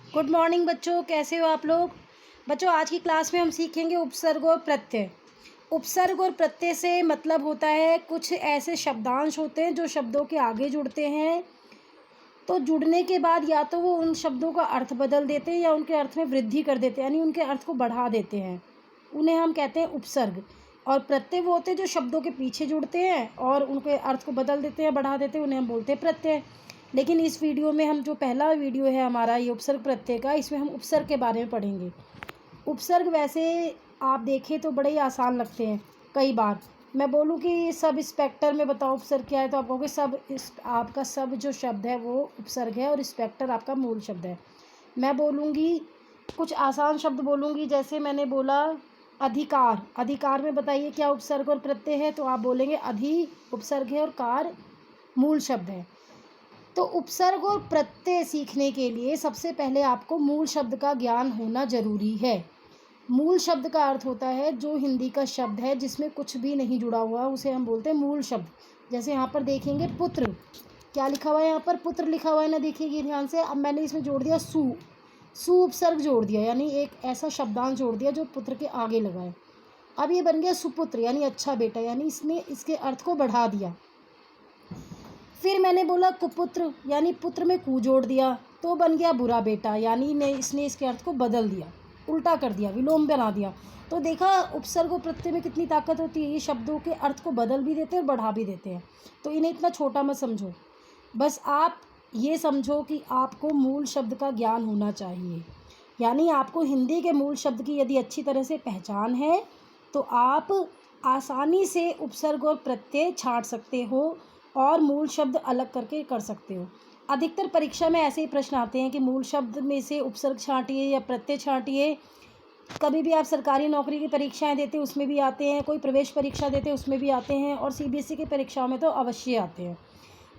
Good morning बच्चों, कैसे हो आप लोग। बच्चों, आज की क्लास में हम सीखेंगे उपसर्ग और प्रत्यय। उपसर्ग और प्रत्यय से मतलब होता है कुछ ऐसे शब्दांश होते हैं जो शब्दों के आगे जुड़ते हैं, तो जुड़ने के बाद या तो वो उन शब्दों का अर्थ बदल देते हैं या उनके अर्थ में वृद्धि कर देते हैं, यानी उनके अर्थ को बढ़ा देते हैं। उन्हें हम कहते हैं उपसर्ग। और प्रत्यय वो होते हैं जो शब्दों के पीछे जुड़ते हैं और उनके अर्थ को बदल देते हैं, बढ़ा देते हैं, उन्हें हम बोलते हैं प्रत्यय। लेकिन इस वीडियो में हम जो पहला वीडियो है हमारा ये उपसर्ग प्रत्यय का, इसमें हम उपसर्ग के बारे में पढ़ेंगे। उपसर्ग वैसे आप देखें तो बड़े ही आसान लगते हैं। कई बार मैं बोलूँ कि सब इंस्पेक्टर में बताओ उपसर्ग क्या है, तो आप कहोगे सब आपका सब जो शब्द है वो उपसर्ग है और इंस्पेक्टर आपका मूल शब्द है। मैं बोलूँगी कुछ आसान शब्द बोलूँगी, जैसे मैंने बोला अधिकार। अधिकार में बताइए क्या उपसर्ग और प्रत्यय है, तो आप बोलेंगे अधि उपसर्ग है और कार मूल शब्द है। तो उपसर्ग और प्रत्यय सीखने के लिए सबसे पहले आपको मूल शब्द का ज्ञान होना जरूरी है। मूल शब्द का अर्थ होता है जो हिंदी का शब्द है जिसमें कुछ भी नहीं जुड़ा हुआ, उसे हम बोलते हैं मूल शब्द। जैसे यहाँ पर देखेंगे पुत्र, क्या लिखा हुआ है, यहाँ पर पुत्र लिखा हुआ है ना, देखिए ध्यान से। अब मैंने इसमें जोड़ दिया सु, सु उपसर्ग जोड़ दिया, यानी एक ऐसा शब्दांश जोड़ दिया जो पुत्र के आगे लगा है। अब ये बन गया सुपुत्र, यानी अच्छा बेटा, यानी इसने इसके अर्थ को बढ़ा दिया। फिर मैंने बोला कुपुत्र, यानी पुत्र में कु जोड़ दिया तो बन गया बुरा बेटा, यानी इसने इसके अर्थ को बदल दिया, उल्टा कर दिया, विलोम बना दिया। तो देखा उपसर्ग और प्रत्यय में कितनी ताकत होती है, ये शब्दों के अर्थ को बदल भी देते हैं और बढ़ा भी देते हैं। तो इन्हें इतना छोटा मत समझो, बस आप ये समझो कि आपको मूल शब्द का ज्ञान होना चाहिए। यानी आपको हिंदी के मूल शब्द की यदि अच्छी तरह से पहचान है तो आप आसानी से उपसर्ग और प्रत्यय छांट सकते हो और मूल शब्द अलग करके कर सकते हो। अधिकतर परीक्षा में ऐसे ही प्रश्न आते हैं कि मूल शब्द में से उपसर्ग छांटिए या प्रत्यय छांटिए। कभी भी आप सरकारी नौकरी की परीक्षाएं देते उसमें भी आते हैं, कोई प्रवेश परीक्षा देते उसमें भी आते हैं, और सीबीएसई की परीक्षाओं में तो अवश्य आते हैं।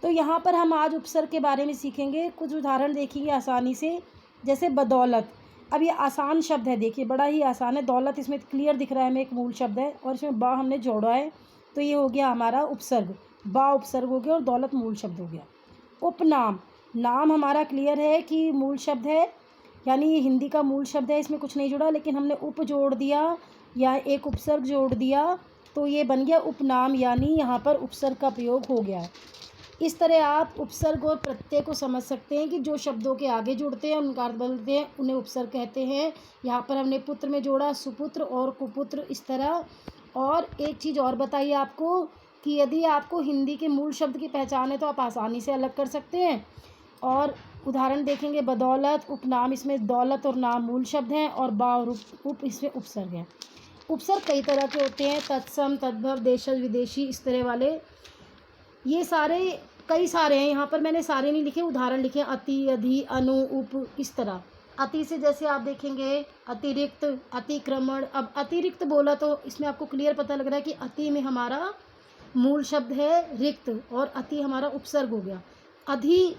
तो यहाँ पर हम आज उपसर्ग के बारे में सीखेंगे, कुछ उदाहरण देखेंगे आसानी से। जैसे बदौलत, अब ये आसान शब्द है, देखिए बड़ा ही आसान है। दौलत इसमें क्लियर दिख रहा है हमें, एक मूल शब्द है और इसमें बा हमने जोड़ा है, तो ये हो गया हमारा उपसर्ग। बा उपसर्ग हो गया और दौलत मूल शब्द हो गया। उपनाम, नाम हमारा क्लियर है कि मूल शब्द है, यानी ये हिंदी का मूल शब्द है, इसमें कुछ नहीं जुड़ा, लेकिन हमने उप जोड़ दिया या एक उपसर्ग जोड़ दिया तो ये बन गया उपनाम, यानी यहाँ पर उपसर्ग का प्रयोग हो गया है। इस तरह आप उपसर्ग और प्रत्यय को समझ सकते हैं कि जो शब्दों के आगे जुड़ते हैं उनका अर्थ बदलते हैं, उन्हें उपसर्ग कहते हैं। यहाँ पर हमने पुत्र में जोड़ा सुपुत्र और कुपुत्र, इस तरह। और एक चीज़ और बताइए आपको कि यदि आपको हिंदी के मूल शब्द की पहचान है तो आप आसानी से अलग कर सकते हैं। और उदाहरण देखेंगे बदौलत, उपनाम, इसमें दौलत और नाम मूल शब्द हैं और बा और उप इसमें उपसर्ग हैं। उपसर्ग कई तरह के होते हैं, तत्सम, तद्भव, देशज, विदेशी, इस तरह वाले। ये सारे कई सारे हैं, यहाँ पर मैंने सारे नहीं लिखे, उदाहरण लिखे अति, अधि, अनु, उप, इस तरह। अति से जैसे आप देखेंगे अतिरिक्त, अतिक्रमण। अब अतिरिक्त बोला तो इसमें आपको क्लियर पता लग रहा है कि अति में हमारा मूल शब्द है रिक्त और अति हमारा उपसर्ग हो गया। अधि,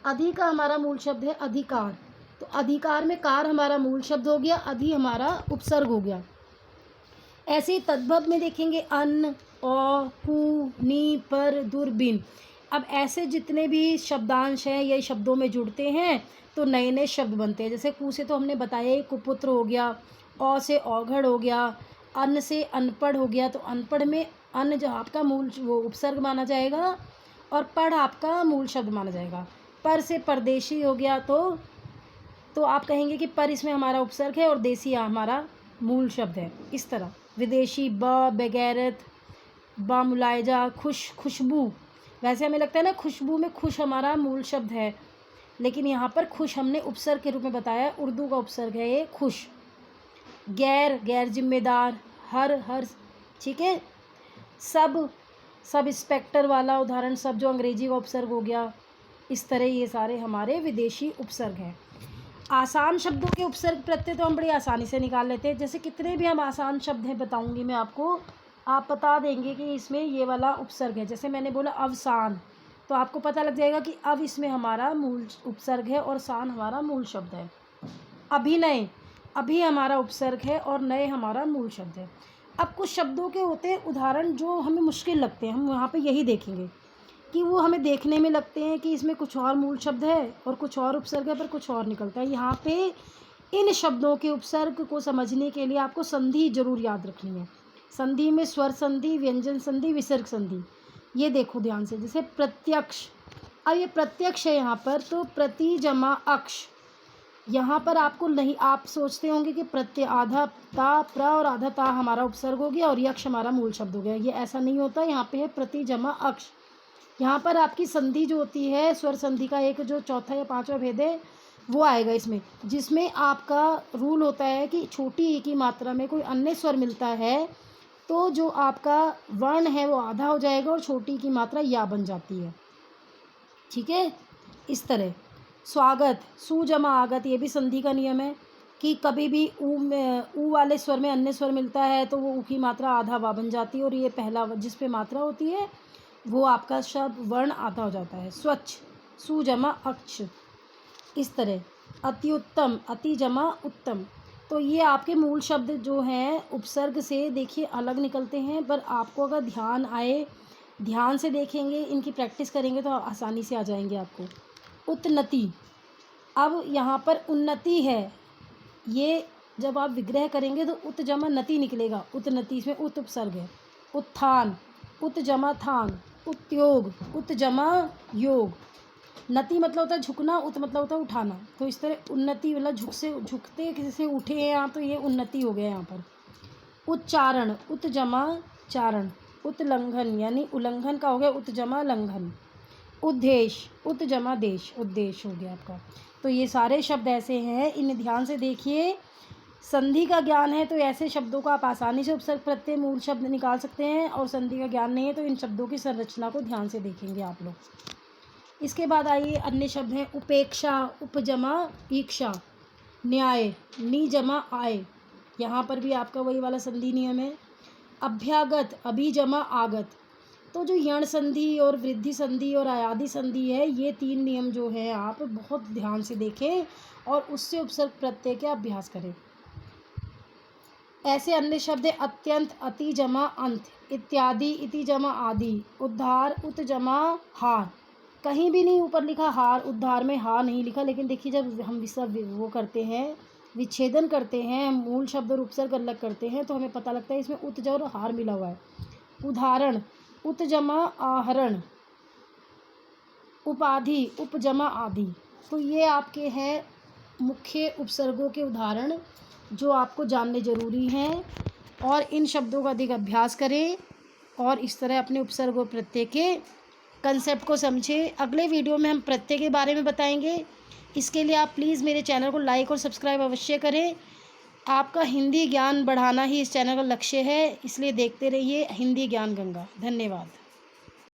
अधि का हमारा मूल शब्द है अधिकार, तो अधिकार में कार हमारा मूल शब्द हो गया, अधि हमारा उपसर्ग हो गया। ऐसे ही तद्भव में देखेंगे अन्न, औ, कु, नी, पर, दूरबीन। अब ऐसे जितने भी शब्दांश हैं ये शब्दों में जुड़ते हैं तो नए नए शब्द बनते हैं। जैसे कु से तो हमने बताया ही कुपुत्र हो गया, औ से औघड़ हो गया, अन्न से अनपढ़ हो गया, तो अनपढ़ में अन्न जो आपका मूल वो उपसर्ग माना जाएगा और पढ़ आपका मूल शब्द माना जाएगा। पर से परदेशी हो गया, तो आप कहेंगे कि पर इसमें हमारा उपसर्ग है और देसी हमारा मूल शब्द है। इस तरह विदेशी, ब, बेगैरत, बा मुलायजा, खुश, खुशबू। वैसे हमें लगता है ना खुशबू में खुश हमारा मूल शब्द है, लेकिन यहाँ पर खुश हमने उपसर्ग के रूप में बताया, उर्दू का उपसर्ग है ये खुश। गैर, गैर जिम्मेदार, हर, ठीक है। सब, सब इंस्पेक्टर वाला उदाहरण, सब जो अंग्रेजी का उपसर्ग हो गया। इस तरह ये सारे हमारे विदेशी उपसर्ग हैं। आसान शब्दों के उपसर्ग प्रत्यय तो हम बड़ी आसानी से निकाल लेते हैं। जैसे कितने भी हम आसान शब्द हैं बताऊंगी मैं आपको, आप बता देंगे कि इसमें ये वाला उपसर्ग है। जैसे मैंने बोला अवसान, तो आपको पता लग जाएगा कि अब इसमें हमारा मूल उपसर्ग है और सान हमारा मूल शब्द है। अभिनय, अभी हमारा उपसर्ग है और नए हमारा मूल शब्द है। अब कुछ शब्दों के होते हैं उदाहरण जो हमें मुश्किल लगते हैं, हम यहाँ पे यही देखेंगे कि वो हमें देखने में लगते हैं कि इसमें कुछ और मूल शब्द है और कुछ और उपसर्ग है, पर कुछ और निकलता है। यहाँ पे इन शब्दों के उपसर्ग को समझने के लिए आपको संधि जरूर याद रखनी है। संधि में स्वर संधि, व्यंजन संधि, विसर्ग संधि, ये देखो ध्यान से। जैसे प्रत्यक्ष, अब ये प्रत्यक्ष है यहाँ पर, तो प्रति जमा अक्ष, यहाँ पर आपको नहीं, आप सोचते होंगे कि प्रत्यय आधा ता प्र और आधा ता हमारा उपसर्ग हो गया और यक्ष हमारा मूल शब्द हो गया। ये ऐसा नहीं होता। यहाँ पे है प्रति जमा अक्ष। यहाँ पर आपकी संधि जो होती है, स्वर संधि का एक जो चौथा या पांचवा भेद है वो आएगा इसमें, जिसमें आपका रूल होता है कि छोटी ई की मात्रा में कोई अन्य स्वर मिलता है तो जो आपका वर्ण है वो आधा हो जाएगा और छोटी की मात्रा या बन जाती है। ठीक है, इस तरह स्वागत, सु जमा आगत, ये भी संधि का नियम है कि कभी भी ऊ वाले स्वर में अन्य स्वर मिलता है तो वो ऊ की मात्रा आधा वा बन जाती है और ये पहला जिस पे मात्रा होती है वो आपका शब्द वर्ण आधा हो जाता है। स्वच्छ, सु जमा अक्ष, इस तरह। अति उत्तम, अति जमा उत्तम, तो ये आपके मूल शब्द जो हैं उपसर्ग से देखिए अलग निकलते हैं, पर आपको अगर ध्यान आए, ध्यान से देखेंगे, इनकी प्रैक्टिस करेंगे तो आसानी से आ जाएंगे आपको। उन्नति, अब यहाँ पर उन्नति है, ये जब आप विग्रह करेंगे तो उत जमा नति निकलेगा, उन्नति, इसमें उत उपसर्ग है। उत्थान, उत जमा थान। उद्योग, उत जमा योग। नति मतलब होता है झुकना, उत मतलब होता है उठाना, तो इस तरह उन्नति मतलब झुकते किसी से उठे हैं यहाँ, तो ये उन्नति हो गया यहाँ पर। उच्चारण, उत जमा चारण। उल्लंघन यानी उल्लंघन का हो गया उत जमा लंघन। उद्देश्य, उत जमा देश, उद्देश्य हो गया आपका। तो ये सारे शब्द ऐसे हैं, इन्हें ध्यान से देखिए। संधि का ज्ञान है तो ऐसे शब्दों का आप आसानी से उपसर्ग प्रत्यय मूल शब्द निकाल सकते हैं, और संधि का ज्ञान नहीं है तो इन शब्दों की संरचना को ध्यान से देखेंगे आप लोग। इसके बाद आइए अन्य शब्द हैं। उपेक्षा, उपजमा ईक्षा। न्याय, नी जमा आय, यहाँ पर भी आपका वही वाला संधि नियम है। अभ्यागत, अभी जमा आगत, तो जो यण संधि और वृद्धि संधि और आयादी संधि है, ये तीन नियम जो हैं आप बहुत ध्यान से देखें और उससे उपसर्ग प्रत्यय का अभ्यास करें। ऐसे अन्य शब्द है अत्यंत, अति जमा अंत, इत्यादि, इति जमा आदि। उद्धार, उत जमा हार, कहीं भी नहीं ऊपर लिखा हार, उद्धार में हार नहीं लिखा, लेकिन देखिए जब हम वो करते हैं, विच्छेदन करते हैं, मूल शब्द और उपसर्ग अलग करते हैं, तो हमें पता लगता है इसमें उत और हार मिला हुआ है। उदाहरण, उत जमा आहरण। उपाधि, उप जमा आदि, तो ये आपके हैं मुख्य उपसर्गों के उदाहरण जो आपको जानने ज़रूरी हैं, और इन शब्दों का अधिक अभ्यास करें और इस तरह अपने उपसर्ग और प्रत्यय के कंसेप्ट को समझें। अगले वीडियो में हम प्रत्यय के बारे में बताएंगे। इसके लिए आप प्लीज़ मेरे चैनल को लाइक और सब्सक्राइब अवश्य करें। आपका हिंदी ज्ञान बढ़ाना ही इस चैनल का लक्ष्य है, इसलिए देखते रहिए हिंदी ज्ञान गंगा। धन्यवाद।